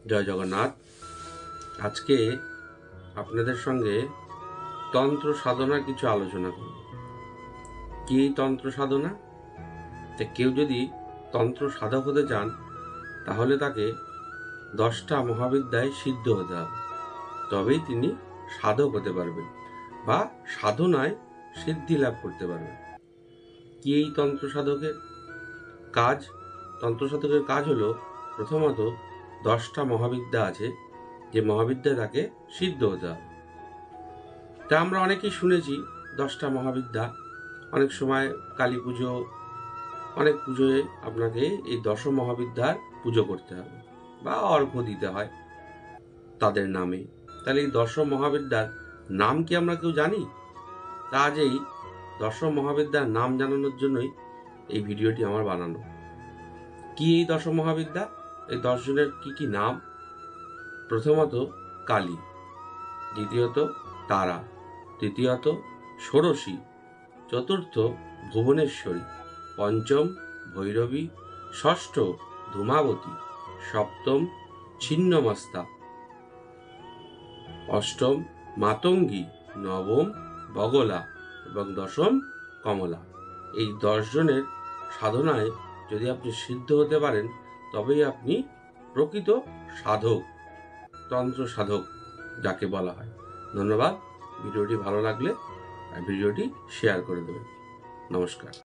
জয় জগন্নাথ। আজকে আপনাদের সঙ্গে তন্ত্র সাধনার কিছু আলোচনা করব। কি তন্ত্র সাধনা? কেউ যদি তন্ত্র সাধক হতে চান তাহলে তাকে 10টা মহাবিদ্যায় সিদ্ধ হতে হবে, তবেই তিনি সাধক হতে পারবেন বা সাধনায় সিদ্ধি লাভ করতে পারবেন। কি এই তন্ত্র সাধকের কাজ? তন্ত্র সাধকের কাজ হলো, প্রথমত 10টা মহাবিদ্যা আছে, যে মহাবিদ্যায় তাকে সিদ্ধ হতে হবে। তা আমরা অনেকেই শুনেছি 10টা মহাবিদ্যা। অনেক সময় কালী পুজো, অনেক পুজোয় আপনাকে এই 10 মহাবিদ্যার পুজো করতে হবে বা অর্ঘ্য দিতে হয় তাদের নামে। তাহলে এই 10 মহাবিদ্যার নাম কি আমরা কেউ জানি? তা আজ এই 10 মহাবিদ্যার নাম জানানোর জন্যই এই ভিডিওটি আমার বানানো। কি এই 10 মহাবিদ্যা? এই 10 জনের কি নাম? প্রথমত কালী, দ্বিতীয়ত তারা, তৃতীয়ত ষোড়শী, চতুর্থ ভুবনেশ্বরী, পঞ্চম ভৈরবী, ষষ্ঠ ধূমাবতী, সপ্তম ছিন্নমস্তা, অষ্টম মাতঙ্গী, নবম বগলা এবং দশম কমলা। এই 10 জনের সাধনায় যদি আপনি সিদ্ধ হতে পারেন তবেই আপনি প্রকৃত সাধক, তন্ত্র সাধক যাকে বলা হয়। ধন্যবাদ। ভিডিওটি ভালো লাগলে ভিডিওটি শেয়ার করে দেবেন। নমস্কার।